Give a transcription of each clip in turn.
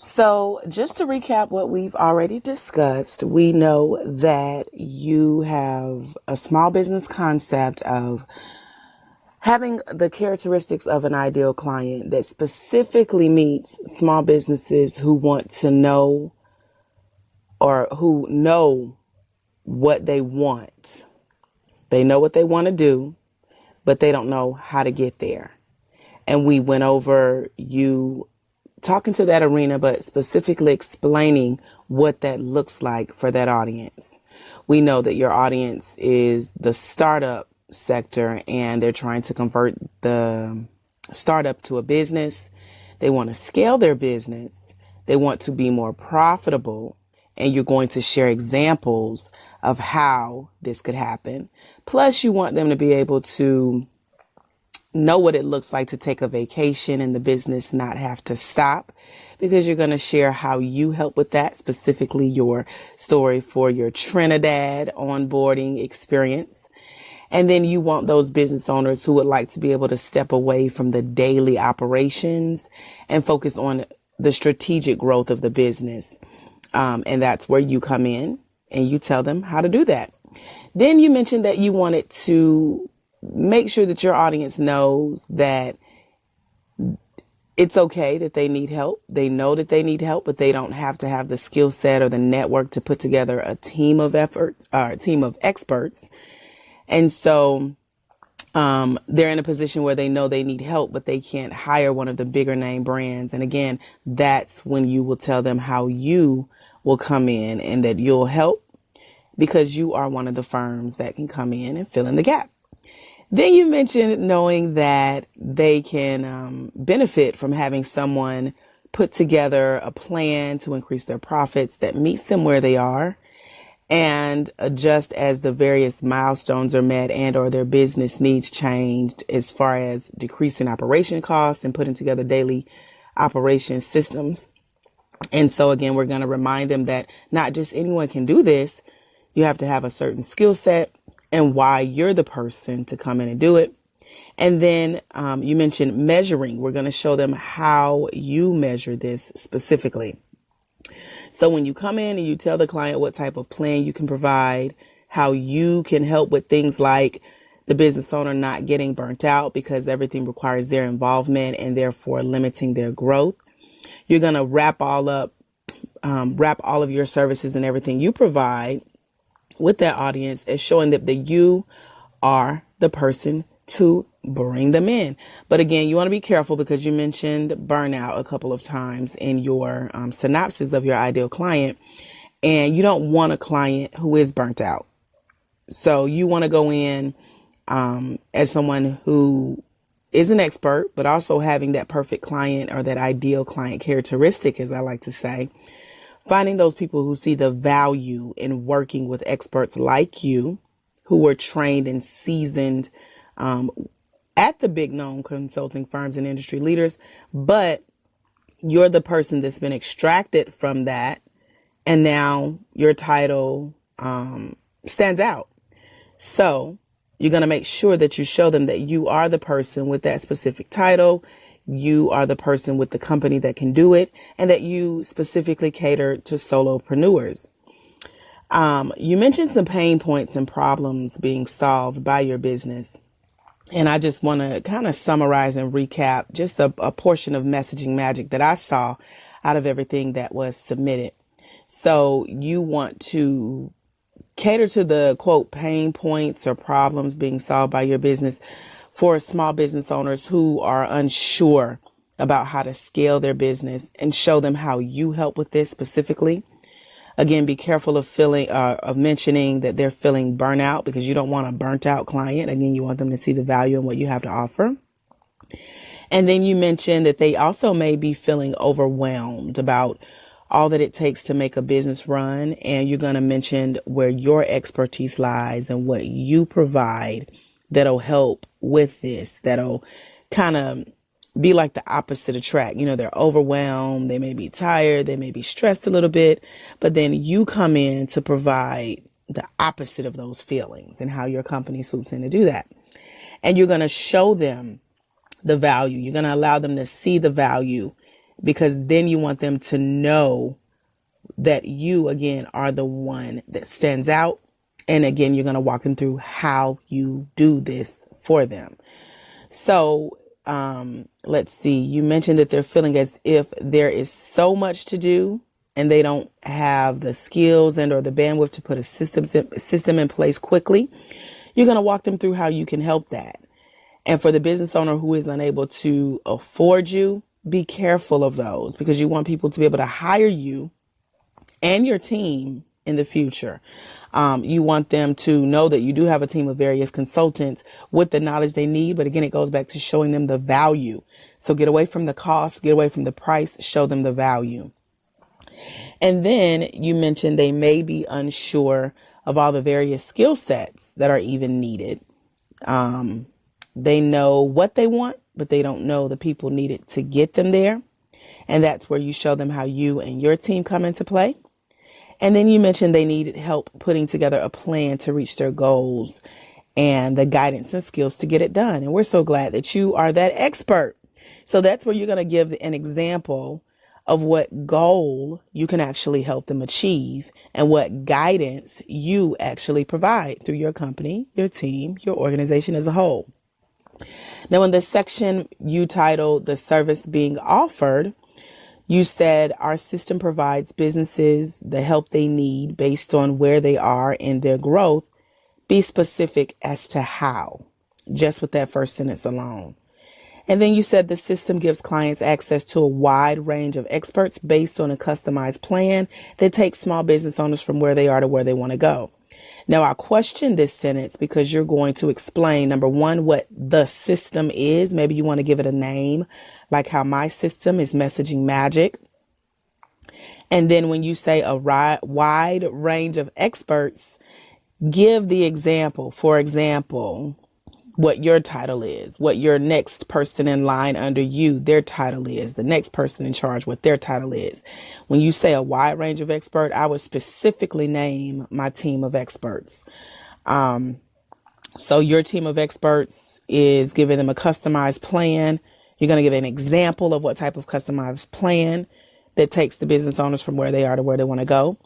So just to recap what we've already discussed, we know that you have a small business concept of having the characteristics of an ideal client that specifically meets small businesses who want to know or who know what they want. They know what they want to do, but they don't know how to get there. And we went over you talking to that arena, but specifically explaining what that looks like for that audience. We know that your audience is the startup sector and they're trying to convert the startup to a business. They want to scale their business. They want to be more profitable. And you're going to share examples of how this could happen. Plus, you want them to be able to know what it looks like to take a vacation and the business not have to stop, because you're going to share how you help with that, specifically your story for your Trinidad onboarding experience. And then you want those business owners who would like to be able to step away from the daily operations and focus on the strategic growth of the business. And that's where you come in and you tell them how to do that. Then you mentioned that you wanted to make sure that your audience knows that it's okay that they need help. They know that they need help, but they don't have to have the skill set or the network to put together a team of efforts or a team of experts. And so they're in a position where they know they need help, but they can't hire one of the bigger name brands. And again, that's when you will tell them how you will come in and that you'll help because you are one of the firms that can come in and fill in the gap. Then you mentioned knowing that they can benefit from having someone put together a plan to increase their profits that meets them where they are and adjust as the various milestones are met and or their business needs changed as far as decreasing operation costs and putting together daily operation systems. And so again, we're going to remind them that not just anyone can do this. You have to have a certain skill set and why you're the person to come in and do it. And then you mentioned measuring. We're going to show them how you measure this specifically. So when you come in and you tell the client what type of plan you can provide, how you can help with things like the business owner not getting burnt out because everything requires their involvement and therefore limiting their growth. You're going to wrap all of your services and everything you provide with that audience as showing that you are the person to bring them in. But again, you want to be careful because you mentioned burnout a couple of times in your synopsis of your ideal client, and you don't want a client who is burnt out. So you want to go in as someone who is an expert, but also having that perfect client or that ideal client characteristic, as I like to say. Finding those people who see the value in working with experts like you, who were trained and seasoned at the big known consulting firms and industry leaders, but you're the person that's been extracted from that. And now your title stands out. So you're going to make sure that you show them that you are the person with that specific title. You are the person with the company that can do it, and that you specifically cater to solopreneurs. You mentioned some pain points and problems being solved by your business. And I just want to kind of summarize and recap just a portion of messaging magic that I saw out of everything that was submitted. So you want to cater to the quote pain points or problems being solved by your business for small business owners who are unsure about how to scale their business, and show them how you help with this specifically. Again, be careful of mentioning that they're feeling burnout, because you don't want a burnt out client. Again, you want them to see the value in what you have to offer. And then you mentioned that they also may be feeling overwhelmed about all that it takes to make a business run. And you're going to mention where your expertise lies and what you provide that'll help with this, that'll kind of be like the opposite attract. You know, they're overwhelmed, they may be tired, they may be stressed a little bit, but then you come in to provide the opposite of those feelings and how your company swoops in to do that. And you're going to show them the value. You're going to allow them to see the value because then you want them to know that you, again, are the one that stands out. And again, you're going to walk them through how you do this for them. So let's see, you mentioned that they're feeling as if there is so much to do and they don't have the skills and or the bandwidth to put a system in place quickly. You're going to walk them through how you can help that. And for the business owner who is unable to afford you, be careful of those, because you want people to be able to hire you and your team in the future. You want them to know that you do have a team of various consultants with the knowledge they need. But again, it goes back to showing them the value. So get away from the cost, get away from the price, show them the value. And then you mentioned they may be unsure of all the various skill sets that are even needed. They know what they want, but they don't know the people needed to get them there. And that's where you show them how you and your team come into play. And then you mentioned they needed help putting together a plan to reach their goals and the guidance and skills to get it done. And we're so glad that you are that expert. So that's where you're going to give an example of what goal you can actually help them achieve and what guidance you actually provide through your company, your team, your organization as a whole. Now, in this section you titled "The Service Being Offered," you said our system provides businesses the help they need based on where they are in their growth. Be specific as to how, just with that first sentence alone. And then you said the system gives clients access to a wide range of experts based on a customized plan that takes small business owners from where they are to where they want to go. Now, I question this sentence because you're going to explain, number one, what the system is. Maybe you want to give it a name, like how my system is Messaging Magic. And then when you say a wide range of experts, give the example. For example, what your title is, what your next person in line under you, their title is, the next person in charge, what their title is. When you say a wide range of expert, I would specifically name my team of experts. So your team of experts is giving them a customized plan. You're going to give an example of what type of customized plan that takes the business owners from where they are to where they want to go.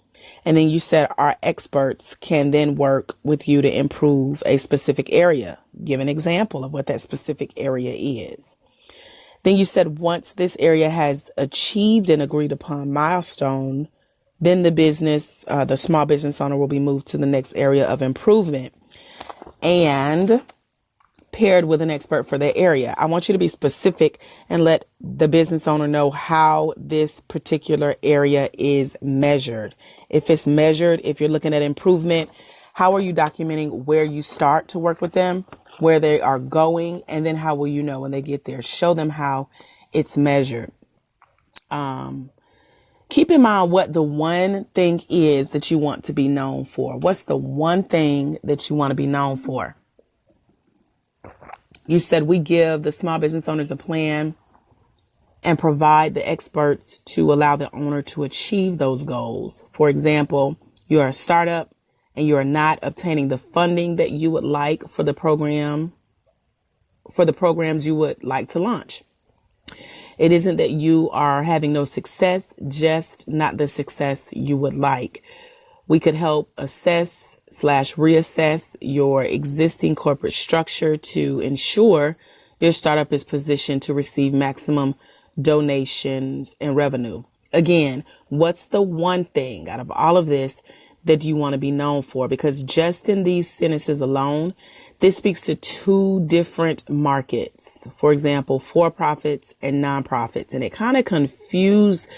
And then you said our experts can then work with you to improve a specific area. Give an example of what that specific area is. Then you said once this area has achieved an agreed upon milestone, then the small business owner will be moved to the next area of improvement and paired with an expert for their area. I want you to be specific and let the business owner know how this particular area is measured. If it's measured, if you're looking at improvement, how are you documenting where you start to work with them, where they are going, and then how will you know when they get there? Show them how it's measured. Keep in mind what the one thing is that you want to be known for. What's the one thing that you want to be known for? You said we give the small business owners a plan and provide the experts to allow the owner to achieve those goals. For example, you're a startup and you are not obtaining the funding that you would like for the programs you would like to launch. It isn't that you are having no success, just not the success you would like. We could help assess/reassess your existing corporate structure to ensure your startup is positioned to receive maximum donations and revenue. Again, what's the one thing out of all of this that you want to be known for? Because just in these sentences alone, this speaks to two different markets. For example, for-profits and nonprofits. And it kind of confuses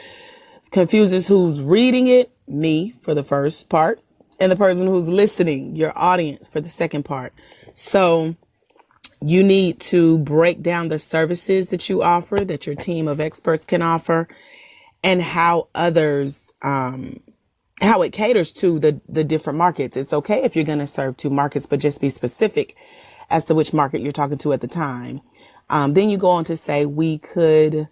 who's reading it, me for the first part, and the person who's listening, your audience, for the second part. So you need to break down the services that you offer, that your team of experts can offer, and how others, how it caters to the different markets. It's okay if you're going to serve two markets, but just be specific as to which market you're talking to at the time. Then you go on to say we could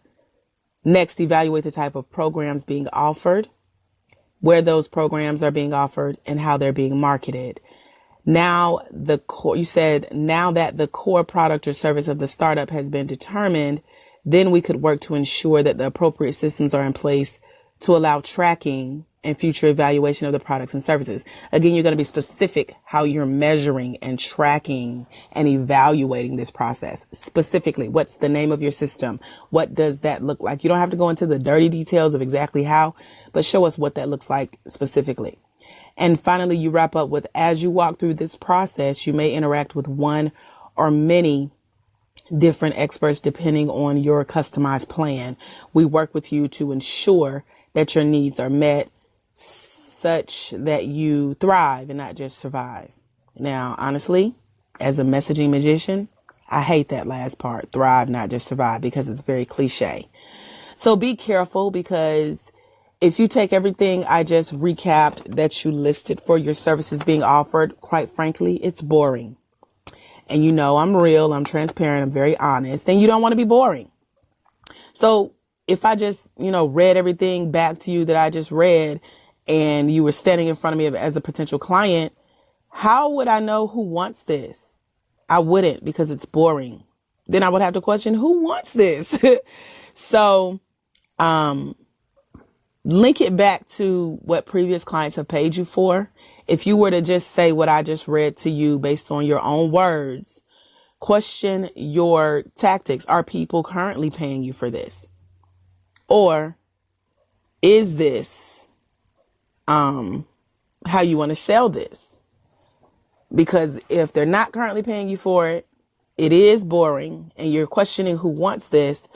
next evaluate the type of programs being offered, where those programs are being offered, and how they're being marketed. Now that the core product or service of the startup has been determined, Then we could work to ensure that the appropriate systems are in place to allow tracking and future evaluation of the products and services. Again, you're going to be specific how you're measuring and tracking and evaluating this process. Specifically, what's the name of your system? What does that look like? You don't have to go into the dirty details of exactly how, but show us what that looks like specifically. And finally, you wrap up with, as you walk through this process, you may interact with one or many different experts depending on your customized plan. We work with you to ensure that your needs are met such that you thrive and not just survive. Now, honestly, as a messaging magician, I hate that last part, thrive, not just survive, because it's very cliche. So be careful, because if you take everything I just recapped that you listed for your services being offered, quite frankly, it's boring. And you know, I'm real, I'm transparent, I'm very honest, and you don't want to be boring. So if I just, read everything back to you that I just read, and you were standing in front of me as a potential client, how would I know who wants this? I wouldn't, because it's boring. Then I would have to question, who wants this? So, link it back to what previous clients have paid you for. If you were to just say what I just read to you based on your own words, question your tactics. Are people currently paying you for this? Or is this how you want to sell this? Because if they're not currently paying you for it, it is boring, and you're questioning who wants this.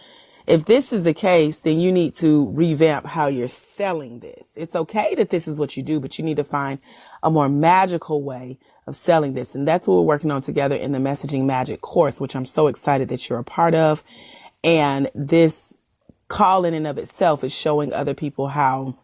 If this is the case, then you need to revamp how you're selling this. It's okay that this is what you do, but you need to find a more magical way of selling this. And that's what we're working on together in the Messaging Magic course, which I'm so excited that you're a part of. And this call in and of itself is showing other people how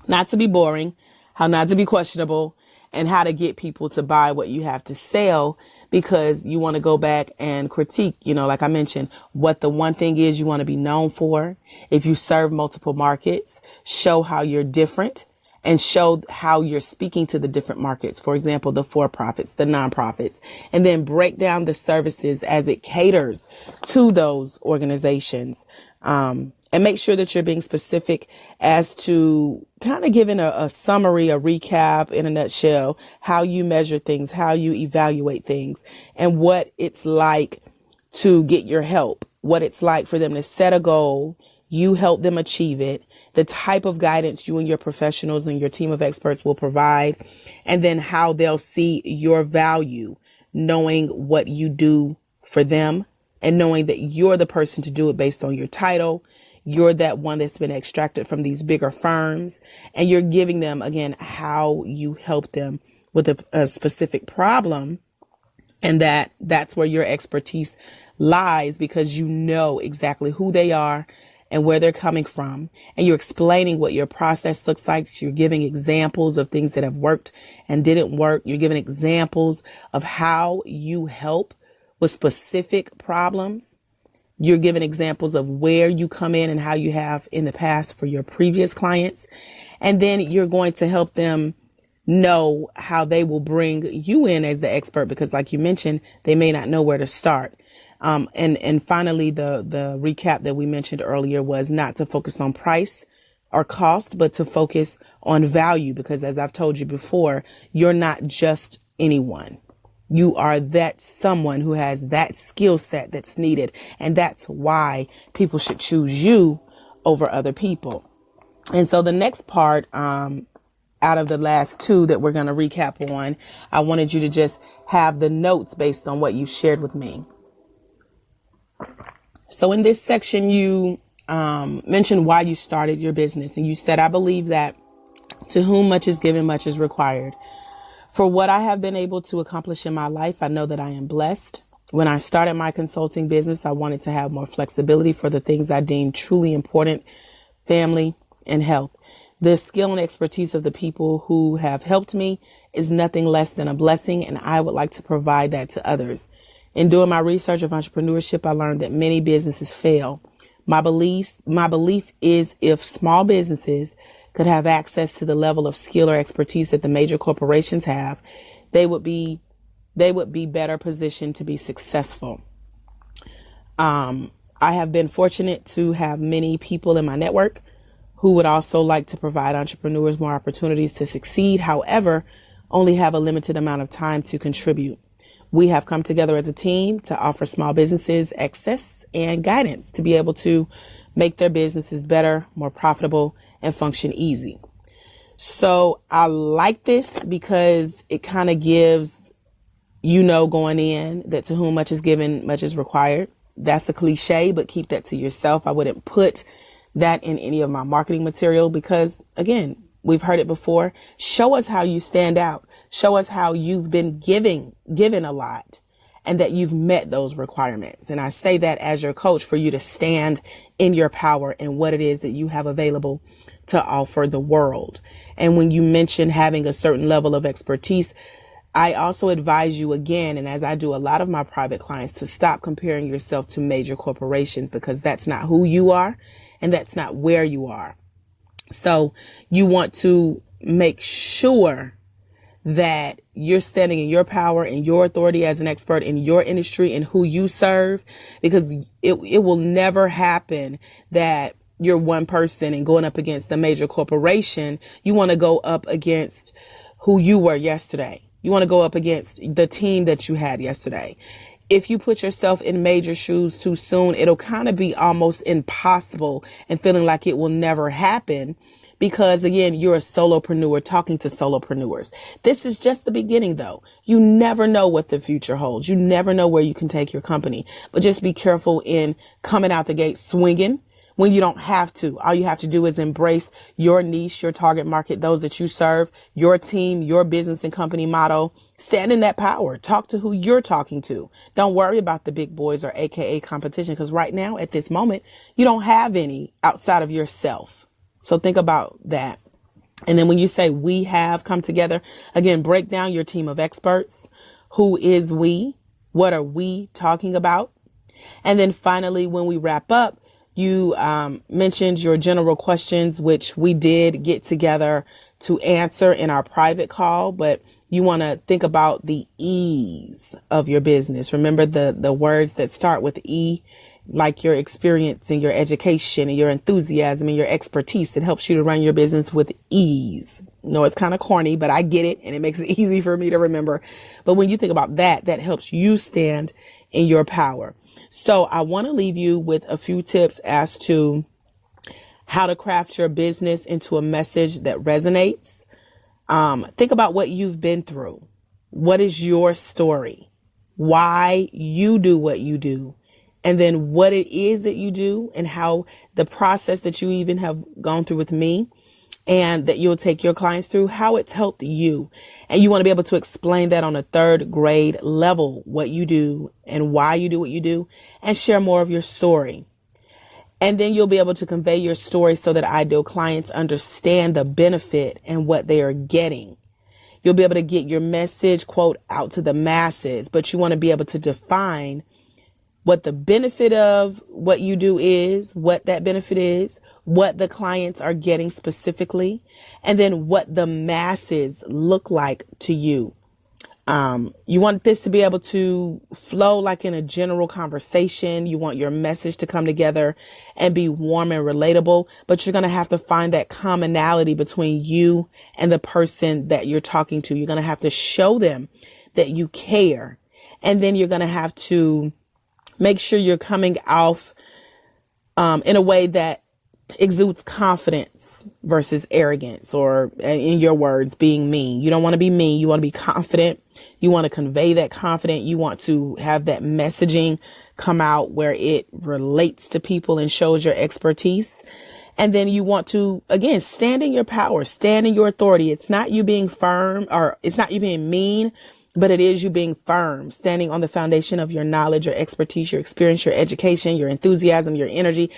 not to be boring, how not to be questionable, and how to get people to buy what you have to sell, because you want to go back and critique, like I mentioned, what the one thing is you want to be known for. If you serve multiple markets, show how you're different and show how you're speaking to the different markets. For example, the for-profits, the nonprofits, and then break down the services as it caters to those organizations. And make sure that you're being specific as to kind of giving a summary, a recap in a nutshell, how you measure things, how you evaluate things, and what it's like to get your help, what it's like for them to set a goal, you help them achieve it, the type of guidance you and your professionals and your team of experts will provide, and then how they'll see your value, knowing what you do for them and knowing that you're the person to do it based on your title. You're that one that's been extracted from these bigger firms, and you're giving them, again, how you help them with a specific problem, and that's where your expertise lies, because you know exactly who they are and where they're coming from, and you're explaining what your process looks like. You're giving examples of things that have worked and didn't work. You're giving examples of how you help with specific problems. You're giving examples of where you come in and how you have in the past for your previous clients. And then you're going to help them know how they will bring you in as the expert, because like you mentioned, they may not know where to start. And finally, the recap that we mentioned earlier was not to focus on price or cost, but to focus on value, because as I've told you before, you're not just anyone. You are that someone who has that skill set that's needed. And that's why people should choose you over other people. And so the next part, out of the last two that we're going to recap on, I wanted you to just have the notes based on what you shared with me. So in this section, you mentioned why you started your business. And you said, I believe that to whom much is given, much is required. For what I have been able to accomplish in my life, I know that I am blessed. When I started my consulting business, I wanted to have more flexibility for the things I deemed truly important, family and health. The skill and expertise of the people who have helped me is nothing less than a blessing, and I would like to provide that to others. In doing my research of entrepreneurship, I learned that many businesses fail. My belief is if small businesses could have access to the level of skill or expertise that the major corporations have, they would be better positioned to be successful. I I have been fortunate to have many people in my network who would also like to provide entrepreneurs more opportunities to succeed. However, only have a limited amount of time to contribute. We have come together as a team to offer small businesses access and guidance to be able to make their businesses better, more profitable, and function easy. So I like this because it kind of gives, going in that to whom much is given, much is required. That's a cliche, but keep that to yourself. I wouldn't put that in any of my marketing material because, again, we've heard it before. Show us how you stand out. Show us how you've been given a lot and that you've met those requirements. And I say that as your coach for you to stand in your power and what it is that you have available to offer the world. And when you mention having a certain level of expertise, I also advise you again, and as I do a lot of my private clients, to stop comparing yourself to major corporations because that's not who you are and that's not where you are. So you want to make sure that you're standing in your power and your authority as an expert in your industry and who you serve, because it will never happen that you're one person and going up against the major corporation. You want to go up against who you were yesterday. You want to go up against the team that you had yesterday. If you put yourself in major shoes too soon, it'll kind of be almost impossible and feeling like it will never happen because, again, you're a solopreneur talking to solopreneurs. This is just the beginning, though. You never know what the future holds. You never know where you can take your company. But just be careful in coming out the gate swinging when you don't have to. All you have to do is embrace your niche, your target market, those that you serve, your team, your business and company motto. Stand in that power. Talk to who you're talking to. Don't worry about the big boys or AKA competition, because right now at this moment, you don't have any outside of yourself. So think about that. And then when you say we have come together, again, break down your team of experts. Who is we? What are we talking about? And then finally, when we wrap up, you mentioned your general questions, which we did get together to answer in our private call, but you want to think about the E's of your business. Remember the words that start with E, like your experience and your education and your enthusiasm and your expertise. It helps you to run your business with ease. No, it's kind of corny, but I get it. And it makes it easy for me to remember. But when you think about that, that helps you stand in your power. So I want to leave you with a few tips as to how to craft your business into a message that resonates. Think about what you've been through. What is your story? Why you do what you do? And then what it is that you do and how the process that you even have gone through with me and that you'll take your clients through, how it's helped you. And you want to be able to explain that on a third grade level, what you do and why you do what you do, and share more of your story. And then you'll be able to convey your story so that ideal clients understand the benefit and what they are getting. You'll be able to get your message, quote, out to the masses, but you want to be able to define what the benefit of what you do is, what that benefit is, what the clients are getting specifically, and then what the masses look like to you. You want this to be able to flow like in a general conversation. You want your message to come together and be warm and relatable, but you're going to have to find that commonality between you and the person that you're talking to. You're going to have to show them that you care. And then you're going to have to make sure you're coming off in a way that exudes confidence versus arrogance, or in your words, being mean. You don't want to be mean. You want to be confident. You want to convey that confidence. You want to have that messaging come out where it relates to people and shows your expertise. And then you want to, again, stand in your power, stand in your authority. It's not you being firm, or it's not you being mean, but it is you being firm, standing on the foundation of your knowledge, your expertise, your experience, your education, your enthusiasm, your energy,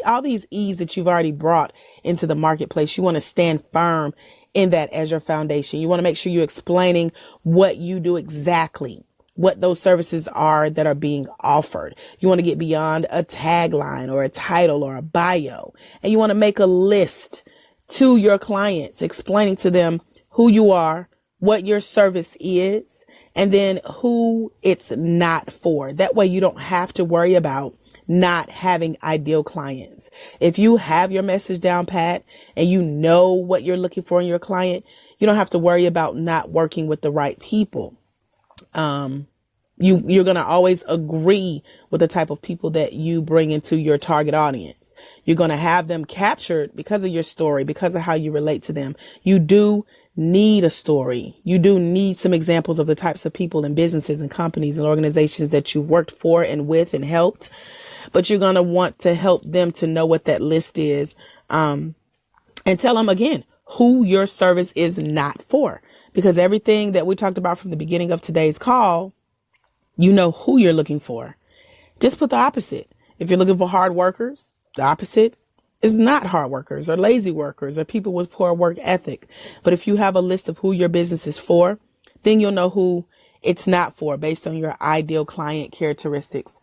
all these E's that you've already brought into the marketplace. You want to stand firm in that as your foundation. You want to make sure you're explaining what you do exactly, what those services are that are being offered. You want to get beyond a tagline or a title or a bio, and you want to make a list to your clients, explaining to them who you are, what your service is, and then who it's not for. That way you don't have to worry about not having ideal clients. If you have your message down pat and you know what you're looking for in your client, you don't have to worry about not working with the right people. You're going to always agree with the type of people that you bring into your target audience. You're going to have them captured because of your story, because of how you relate to them. You do need a story. You do need some examples of the types of people and businesses and companies and organizations that you've worked for and with and helped. But you're going to want to help them to know what that list is. And tell them again who your service is not for, because everything that we talked about from the beginning of today's call, you know who you're looking for. Just put the opposite. If you're looking for hard workers, the opposite is not hard workers or lazy workers or people with poor work ethic. But if you have a list of who your business is for, then you'll know who it's not for based on your ideal client characteristics.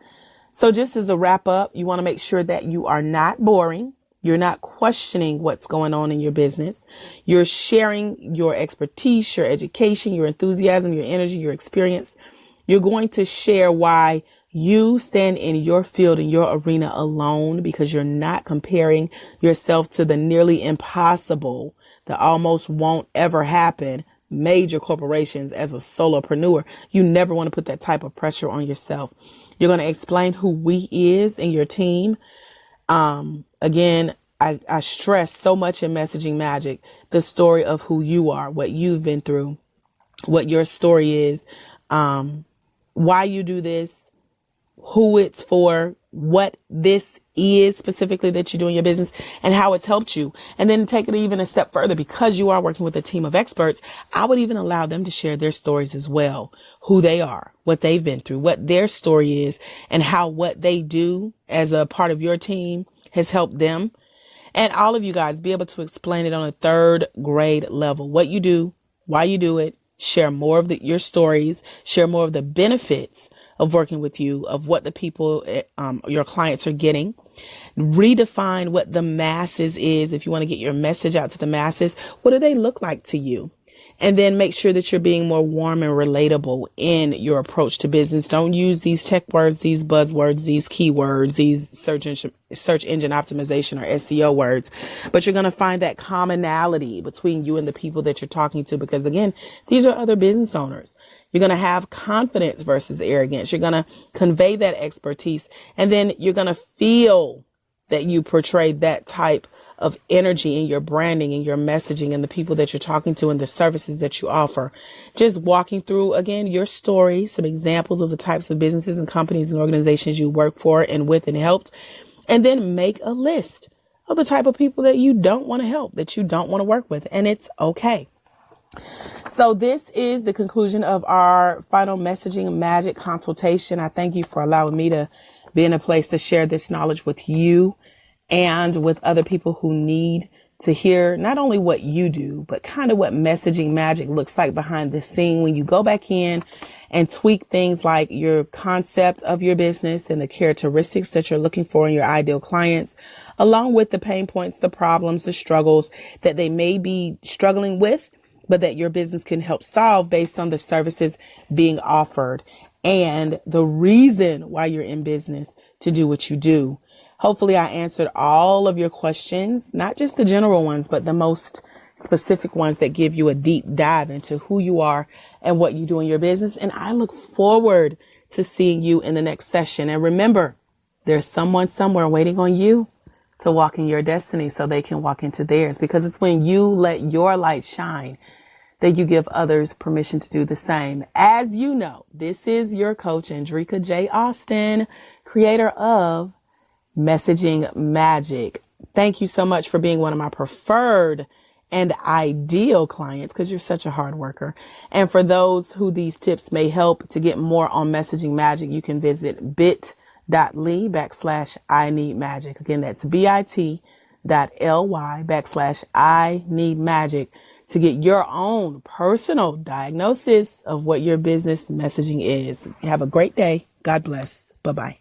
So just as a wrap up, you want to make sure that you are not boring. You're not questioning what's going on in your business. You're sharing your expertise, your education, your enthusiasm, your energy, your experience. You're going to share why you stand in your field, in your arena alone, because you're not comparing yourself to the nearly impossible, the almost won't ever happen major corporations as a solopreneur. You never want to put that type of pressure on yourself. You're going to explain who we is in your team. Again, I stress so much in Messaging Magic, the story of who you are, what you've been through, what your story is, why you do this, who it's for, what this is specifically that you do in your business and how it's helped you. And then take it even a step further, because you are working with a team of experts. I would even allow them to share their stories as well, who they are, what they've been through, what their story is, and how what they do as a part of your team has helped them. And all of you guys be able to explain it on a third grade level, what you do, why you do it, share more of your stories, share more of the benefits of working with you, of what the people, your clients are getting. Redefine what the masses is. If you want to get your message out to the masses, what do they look like to you? And then make sure that you're being more warm and relatable in your approach to business. Don't use these tech words, these buzzwords, these keywords, these search engine optimization or SEO words. But you're going to find that commonality between you and the people that you're talking to, because again, these are other business owners. You're going to have confidence versus arrogance. You're going to convey that expertise, and then you're going to feel that you portray that type of energy in your branding and your messaging and the people that you're talking to and the services that you offer. Just walking through, again, your story, some examples of the types of businesses and companies and organizations you work for and with and helped, and then make a list of the type of people that you don't want to help, that you don't want to work with, and it's okay. So this is the conclusion of our final Messaging Magic consultation. I thank you for allowing me to be in a place to share this knowledge with you and with other people who need to hear not only what you do, but kind of what Messaging Magic looks like behind the scene when you go back in and tweak things like your concept of your business and the characteristics that you're looking for in your ideal clients, along with the pain points, the problems, the struggles that they may be struggling with, but that your business can help solve based on the services being offered and the reason why you're in business to do what you do. Hopefully I answered all of your questions, not just the general ones, but the most specific ones that give you a deep dive into who you are and what you do in your business. And I look forward to seeing you in the next session. And remember, there's someone somewhere waiting on you to walk in your destiny so they can walk into theirs, because it's when you let your light shine that you give others permission to do the same. As you know, this is your coach, Andrika J. Austin, creator of Messaging Magic. Thank you so much for being one of my preferred and ideal clients, because you're such a hard worker. And for those who these tips may help to get more on Messaging Magic, you can visit bit.ly/I need magic. Again, that's bit.ly/I need magic to get your own personal diagnosis of what your business messaging is. Have a great day. God bless. Bye-bye.